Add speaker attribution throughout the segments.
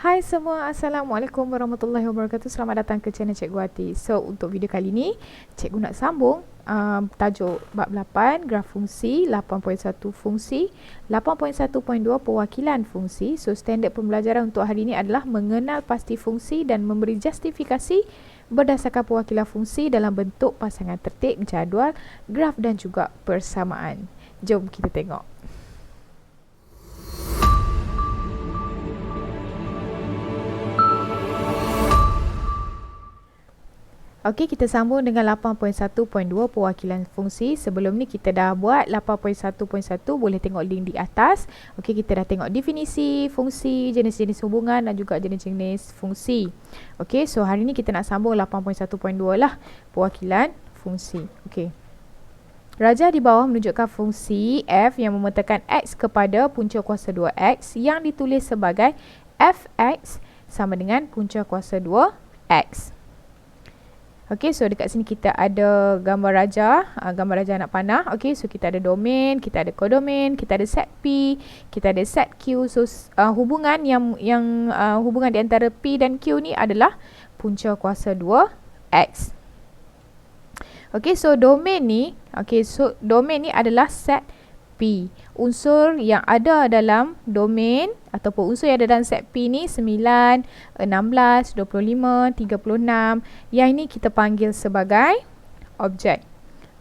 Speaker 1: Hai semua, Assalamualaikum warahmatullahi wabarakatuh. Selamat datang ke channel Cikgu Wati. So, untuk video kali ni, Cikgu nak sambung tajuk bab 8, graf fungsi, 8.1 fungsi, 8.1.2 perwakilan fungsi. So, standard pembelajaran untuk hari ini adalah mengenal pasti fungsi dan memberi justifikasi berdasarkan perwakilan fungsi dalam bentuk pasangan tertib, jadual, graf dan juga persamaan. Jom kita tengok. Okey, kita sambung dengan 8.1.2 perwakilan fungsi. Sebelum ni kita dah buat 8.1.1, boleh tengok link di atas. Okey, kita dah tengok definisi fungsi, jenis-jenis hubungan dan juga jenis-jenis fungsi. Okey, so hari ni kita nak sambung 8.1.2 lah, perwakilan fungsi. Okey. Rajah di bawah menunjukkan fungsi f yang memetakan x kepada punca kuasa 2x yang ditulis sebagai fx sama dengan punca kuasa 2x. Okey, so dekat sini kita ada gambar rajah, gambar rajah anak panah. Okey, so kita ada domain, kita ada kodomain, kita ada set P, kita ada set Q. So hubungan yang hubungan di antara P dan Q ni adalah punca kuasa 2x. Okey, so domain ni, domain ni adalah set P. Unsur yang ada dalam domain ataupun unsur yang ada dalam set P ni 9, 16, 25, 36. Yang ini kita panggil sebagai objek.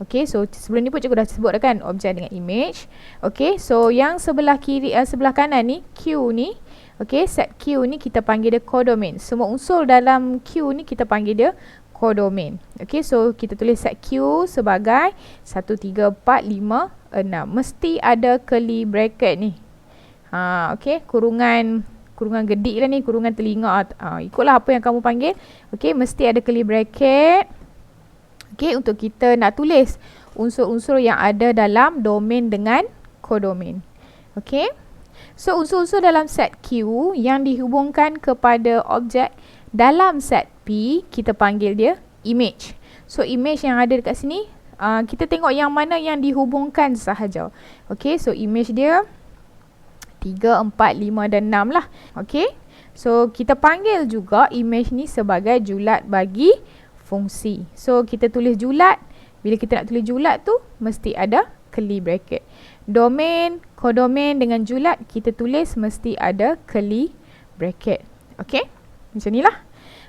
Speaker 1: Okey, so sebelum ni pun cikgu dah sebut kan, objek dengan image. Okey, so yang sebelah kiri, sebelah kanan ni, Q ni, okey, set Q ni kita panggil dia kodomain. Semua unsur dalam Q ni kita panggil dia kodomain. Okey, so kita tulis set Q sebagai 1, 3, 4, 5, 6. Mesti ada curly bracket ni. Okey, kurungan gedik lah ni, kurungan telinga. Ikutlah apa yang kamu panggil. Okey, mesti ada curly bracket. Okey, untuk kita nak tulis unsur-unsur yang ada dalam domain dengan kodomain. Okey. So unsur-unsur dalam set Q yang dihubungkan kepada objek dalam set P, kita panggil dia image. So image yang ada dekat sini, kita tengok yang mana yang dihubungkan sahaja. Okey, so image dia 3, 4, 5 dan 6 lah. Okey, so kita panggil juga image ni sebagai julat bagi fungsi. So kita tulis julat. Bila kita nak tulis julat tu, mesti ada curly bracket. Domain, kodomain dengan julat kita tulis mesti ada curly bracket. Okey, macam ni lah.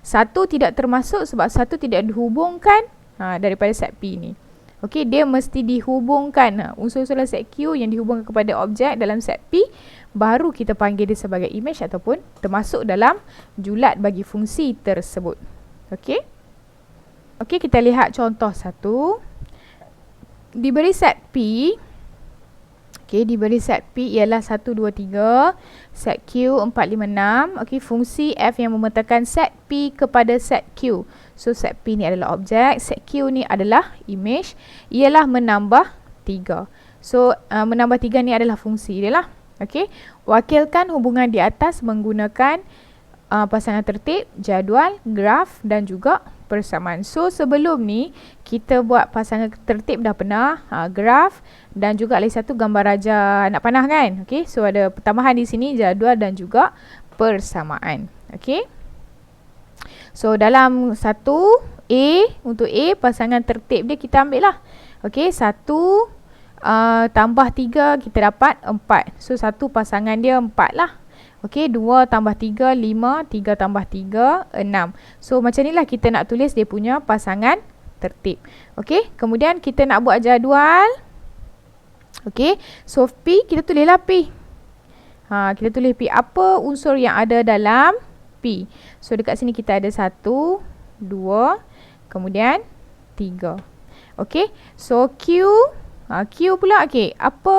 Speaker 1: Satu tidak termasuk sebab satu tidak dihubungkan daripada set P ni. Okey, dia mesti dihubungkan. Unsur-unsur dalam set Q yang dihubungkan kepada objek dalam set P, baru kita panggil dia sebagai image ataupun termasuk dalam julat bagi fungsi tersebut. Okey. Okey, kita lihat contoh satu. Diberi set P. Okey, diberi set P ialah 1, 2, 3. Set Q 4, 5, 6. Okey, fungsi F yang memetakan set P kepada set Q. So set P ni adalah objek, set Q ni adalah image, ialah menambah 3. So menambah 3 ni adalah fungsi dia lah. Okey, wakilkan hubungan di atas menggunakan pasangan tertib, jadual, graf dan juga persamaan. So sebelum ni kita buat pasangan tertib dah pernah, graf dan juga lagi satu gambar rajah anak panah kan. Okey, so ada pertambahan di sini jadual dan juga persamaan. Okey. So dalam 1A, untuk A pasangan tertib dia kita ambil lah. Okey, 1 tambah 3 kita dapat 4. So satu pasangan dia 4 lah. Okey, 2 tambah 3, 5, 3 tambah 3, 6. So macam ni lah kita nak tulis dia punya pasangan tertib. Okey, kemudian kita nak buat jadual. Okey, so P kita tulislah P. Kita tulis P, apa unsur yang ada dalam P. So dekat sini kita ada 1, 2, kemudian 3. Okey, so Q. Q pula, okey, apa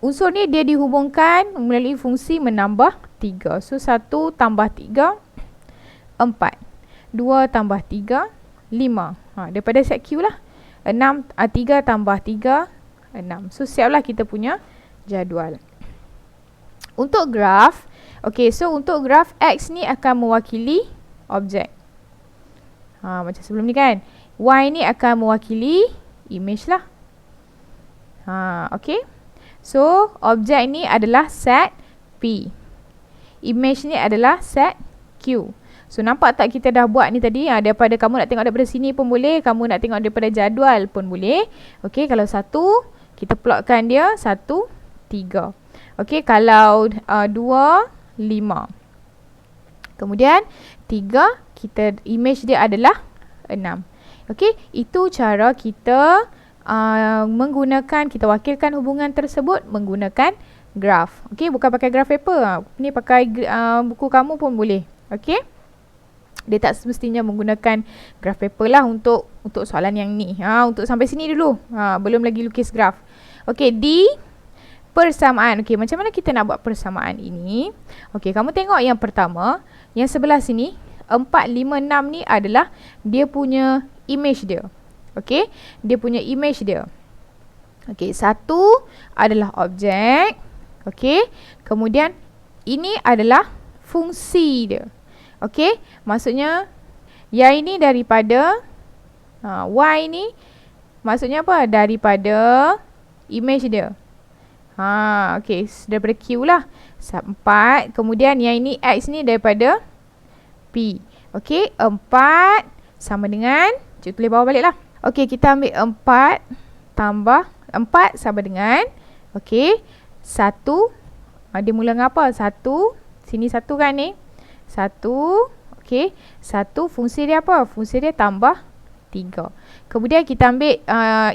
Speaker 1: unsur ni dia dihubungkan melalui fungsi menambah 3. So 1 tambah 3, 4. 2 tambah 3, 5. Daripada set Q lah. 3 tambah 3, 6. So siaplah kita punya jadual. Untuk graf, okey, so untuk graf X ni akan mewakili objek. Macam sebelum ni kan. Y ni akan mewakili image lah. Okey. So objek ni adalah set P. image ni adalah set Q. So nampak tak kita dah buat ni tadi, daripada kamu nak tengok daripada sini pun boleh, kamu nak tengok daripada jadual pun boleh. Okey, kalau 1 kita plotkan dia 1 3. Okey, kalau 2 5. Kemudian 3 kita image dia adalah 6. Okey, itu cara kita menggunakan, kita wakilkan hubungan tersebut menggunakan graf. Okey, bukan pakai graf paper. Ni pakai buku kamu pun boleh. Okey. Dia tak semestinya menggunakan graf paper lah untuk soalan yang ni. Untuk sampai sini dulu. Belum lagi lukis graf. Okey, di persamaan. Okey, macam mana kita nak buat persamaan ini? Okey, kamu tengok yang pertama, yang sebelah sini 4 5 6 ni adalah dia punya image dia. Okey, dia punya image dia. Okey, 1 adalah objek. Okey, kemudian ini adalah fungsi dia. Okey, maksudnya yang ini daripada y ni maksudnya apa? Daripada image dia. Okey, daripada Q lah. 4. Kemudian yang ini X ni daripada P. Okey, 4 sama dengan, cuba tulis bawah balik lah. Okey, kita ambil 4 tambah 4 sama dengan, okey, 1. Dia mula dengan apa? 1. Sini 1 kan ni. 1. Okey, 1 fungsi dia apa? Fungsi dia tambah 3. Kemudian kita ambil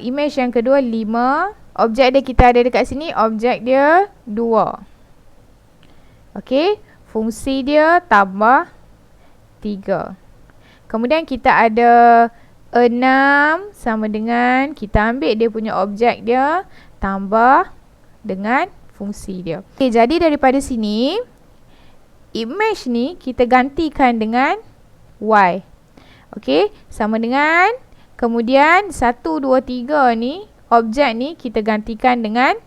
Speaker 1: image yang kedua 5. Objek dia kita ada dekat sini. Objek dia 2. Okey, fungsi dia tambah 3. Kemudian kita ada 6 sama dengan, kita ambil dia punya objek dia tambah dengan fungsi dia. Okey, jadi daripada sini image ni kita gantikan dengan y. Okey, sama dengan, kemudian 1 2 3 ni objek ni kita gantikan dengan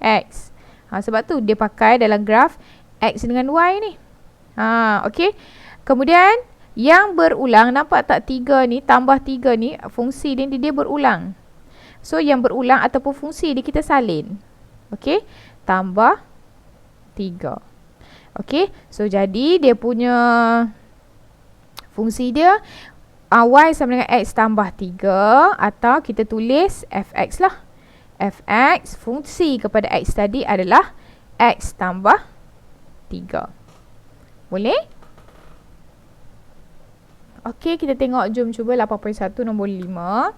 Speaker 1: x. Sebab tu dia pakai dalam graf x dengan y ni. Okey. Kemudian yang berulang, nampak tak 3 ni tambah 3 ni, fungsi dia berulang. So yang berulang ataupun fungsi dia kita salin. Okey, tambah 3. Okey, so jadi dia punya fungsi dia y sama dengan x tambah 3, atau kita tulis fx lah. Fx, fungsi kepada x tadi adalah x tambah 3. Boleh? Okey, kita tengok, jom cuba 8.1 nombor 5.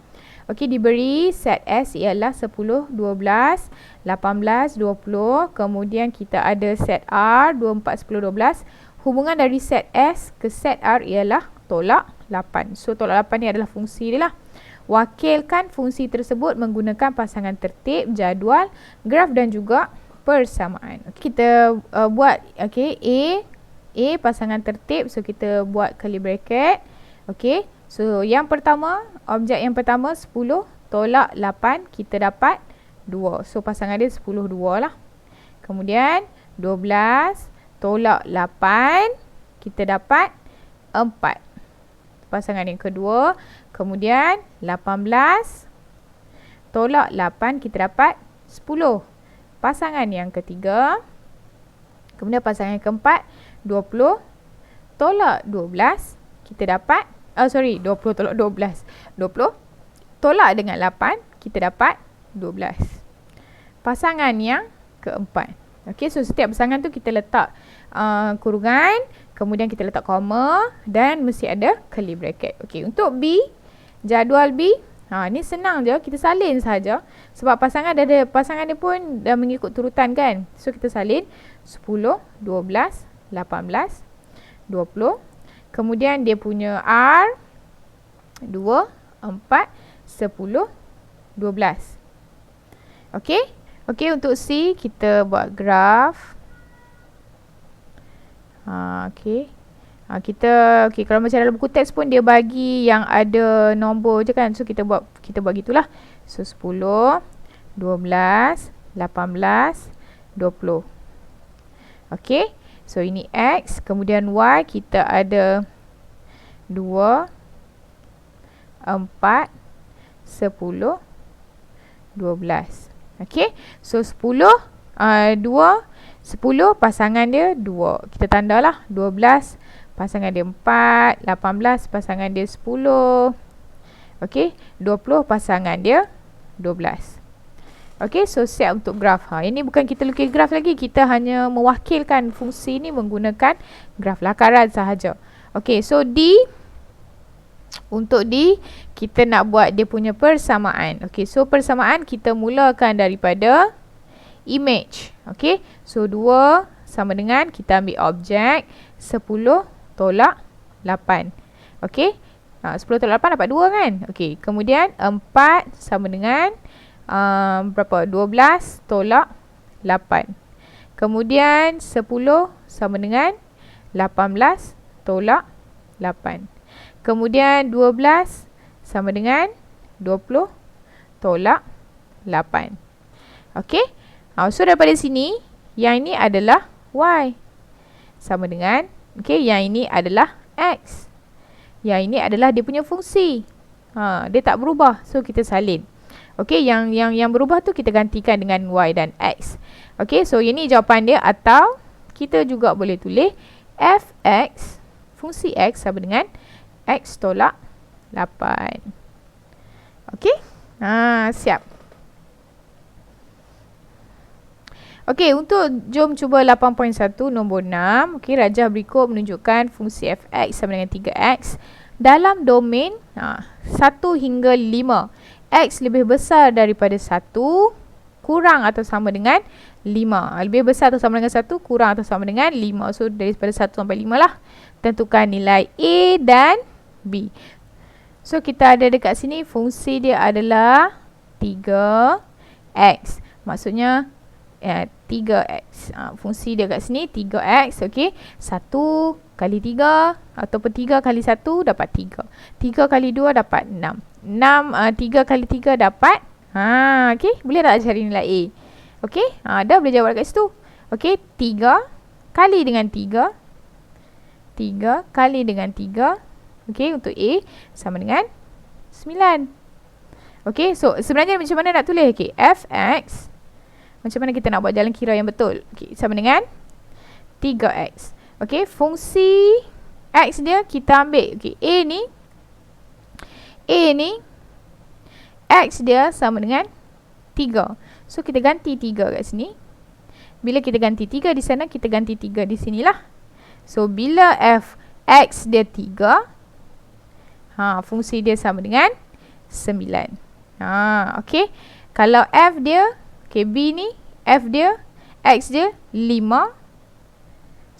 Speaker 1: Okey, diberi set S ialah 10, 12, 18, 20. Kemudian kita ada set R 2, 4, 10, 12. Hubungan dari set S ke set R ialah tolak 8. So tolak 8 ni adalah fungsi dia lah. Wakilkan fungsi tersebut menggunakan pasangan tertib, jadual, graf dan juga persamaan. Okay, kita buat A pasangan tertib. So kita buat curly bracket. Okey, so yang pertama, objek yang pertama 10 tolak 8, kita dapat 2. So pasangan dia 10 2 lah. Kemudian 12 tolak 8, kita dapat 4. Pasangan yang kedua. Kemudian 18 tolak 8, kita dapat 10. Pasangan yang ketiga. Kemudian pasangan yang keempat 20 tolak 12, kita dapat 20 tolak 12, 20 tolak dengan 8, kita dapat 12. Pasangan yang keempat. Okey, so setiap pasangan tu kita letak kurungan, kemudian kita letak koma dan mesti ada curly bracket. Okey, untuk B, jadual B, ni senang je, kita salin saja sebab pasangan dia pun dah mengikut turutan kan. So kita salin 10, 12, 18, 20. Kemudian dia punya R 2, 4, 10, 12. Okey? Okey, untuk C kita buat graf. Okey. Kalau macam dalam buku teks pun dia bagi yang ada nombor je kan. So kita buat gitulah. So 10, 12, 18, 20. Okey. So ini X, kemudian Y kita ada 2, 4, 10, 12. Okey. So 10 2, 10 pasangan dia 2. Kita tandalah 12 pasangan dia 4, 18 pasangan dia 10. Okey, 20 pasangan dia 12. Okey, so siap untuk graf. Ini bukan kita lukis graf lagi, kita hanya mewakilkan fungsi ni menggunakan graf lakaran sahaja. Okey, so untuk kita nak buat dia punya persamaan. Okey, so persamaan kita mulakan daripada image. Okey, so 2 sama dengan kita ambil objek 10 tolak 8. Okey, 10 tolak 8 dapat 2 kan? Okey, kemudian 4 sama dengan berapa? 12 tolak 8. Kemudian 10 sama dengan 18 tolak 8. Kemudian 12 sama dengan 20 tolak 8. Okey. So daripada sini, yang ini adalah Y. Sama dengan, okey, yang ini adalah X. Yang ini adalah dia punya fungsi. Dia tak berubah. So kita salin. Okey, yang berubah tu kita gantikan dengan Y dan X. Okey, so ini jawapan dia, atau kita juga boleh tulis Fx, fungsi X sama dengan X tolak 8. Okey, siap. Okey, jom cuba 8.1 nombor 6. Okey, rajah berikut menunjukkan fungsi Fx sama dengan 3x dalam domain 1 hingga 5. X lebih besar daripada 1, kurang atau sama dengan 5. Lebih besar atau sama dengan 1, kurang atau sama dengan 5. So, daripada 1 sampai 5 lah. Tentukan nilai A dan B. So, kita ada dekat sini, fungsi dia adalah 3x. Maksudnya, 3x. Fungsi dia kat sini, 3x. Okey, 1 kali 3 ataupun 3 kali 1 dapat 3. 3 kali 2 dapat 6. 3 kali 3 dapat okey, boleh tak cari nilai A? Okey, dah boleh jawab kat situ. Okey, 3 kali dengan 3. 3 kali dengan 3. Okey, untuk A sama dengan 9. Okey, so sebenarnya macam mana nak tulis? Okey, Fx, macam mana kita nak buat jalan kira yang betul? Okey, sama dengan 3x. Okey, fungsi x dia kita ambil. Okey, A ni x dia sama dengan 3. So kita ganti 3 kat sini. Bila kita ganti 3 di sana, kita ganti 3 di sinilah. So bila Fx dia 3, fungsi dia sama dengan 9. Okey. Kalau F dia, okey, B ni F dia, X dia 5.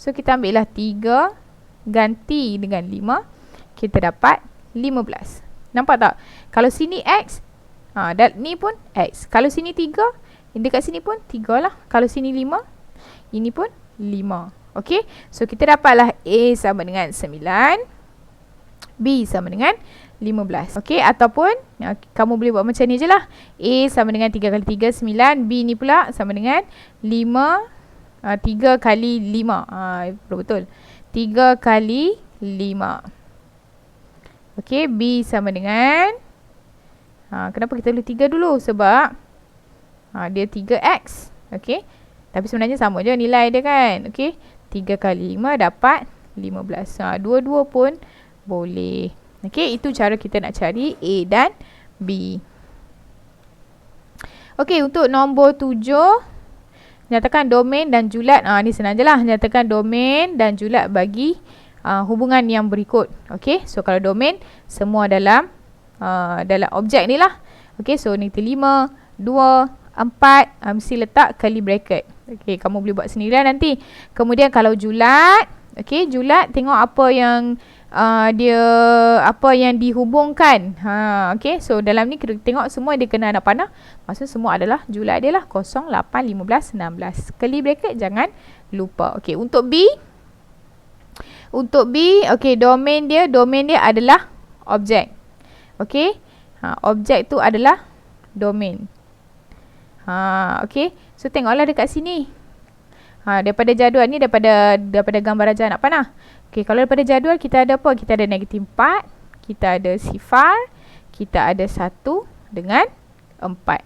Speaker 1: So kita ambil lah 3 ganti dengan 5, kita dapat 15. Nampak tak? Kalau sini X, dan ni pun X. Kalau sini 3, dekat sini pun 3 lah. Kalau sini 5, ini pun 5. Okey, so kita dapatlah A sama dengan 9, B sama dengan 15. Okey, ataupun kamu boleh buat macam ni je lah. A sama dengan 3 kali 3, 9. B ni pula sama dengan 5, 3 kali 5. Betul. 3 kali 5. Okey, B sama dengan, kenapa kita tulis 3 dulu? Sebab dia 3x. Okey, tapi sebenarnya sama je nilai dia kan. Okey, 3 kali 5 dapat 15. Dua-dua pun boleh. Okey, itu cara kita nak cari A dan B. Okey, untuk nombor 7, nyatakan domain dan julat. Ni senang je lah. Nyatakan domain dan julat bagi hubungan yang berikut. Okey, so kalau domain semua dalam objek ni lah. Okey, so ni 5, 2, 4, mesti letak curly bracket. Okey, kamu boleh buat sendirian nanti. Kemudian kalau julat, okey, julat tengok apa yang apa yang dihubungkan. Okey, so dalam ni kita tengok semua dia kena ada panah. Maksud semua adalah julat dia lah, 0, 8, 15, 16. Curly bracket jangan lupa. Okey, untuk B, okey, domain dia adalah objek. Okey, objek tu adalah domain. Okey, so tengoklah dekat sini. Daripada jadual ni, daripada gambar ajar anak panah. Okey, kalau daripada jadual kita ada apa? Kita ada negatif 4, kita ada sifar, kita ada 1 dengan 4.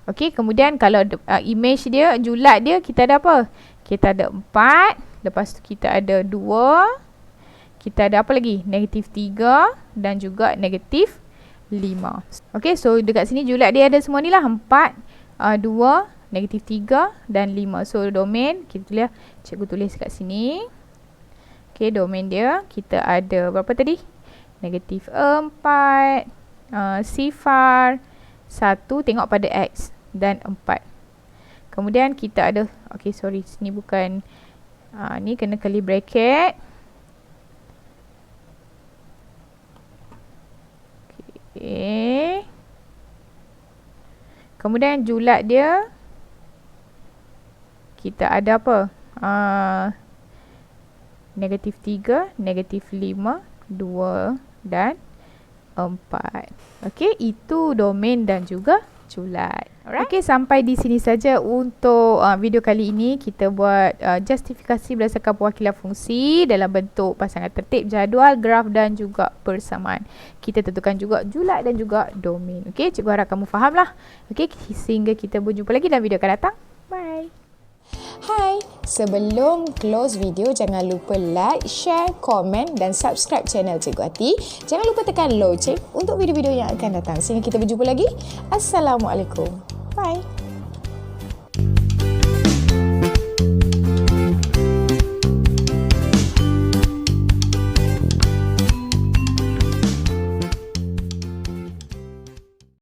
Speaker 1: Okey, kemudian kalau image dia, julat dia, kita ada apa? Kita ada 4, lepas tu kita ada 2, kita ada apa lagi? Negatif 3 dan juga negatif 5. Okey, so dekat sini julat dia ada semua ni lah. 4, 2, negatif 3 dan 5. So domain, kita tulis, cikgu tulis kat sini. Okey, domain dia, kita ada berapa tadi? Negatif 4, sifar, 1, tengok pada X dan 4. Kemudian kita ada, okey sorry, sini bukan, ni kena curly bracket. Okey. Kemudian julat dia, kita ada apa? Negatif 3, negatif 5, 2 dan 4. Okey, itu domain dan juga julat. Alright. Okey, sampai di sini saja untuk video kali ini. Kita buat justifikasi berdasarkan perwakilan fungsi dalam bentuk pasangan tertib, jadual, graf dan juga persamaan. Kita tentukan juga julat dan juga domain. Okey, cikgu harap kamu faham lah. Okey, sehingga kita berjumpa lagi dalam video akan datang. Bye.
Speaker 2: Hai, sebelum close video jangan lupa like, share, komen dan subscribe channel Cikgu Ati. Jangan lupa tekan loceng untuk video-video yang akan datang. Sehingga kita berjumpa lagi. Assalamualaikum. Bye.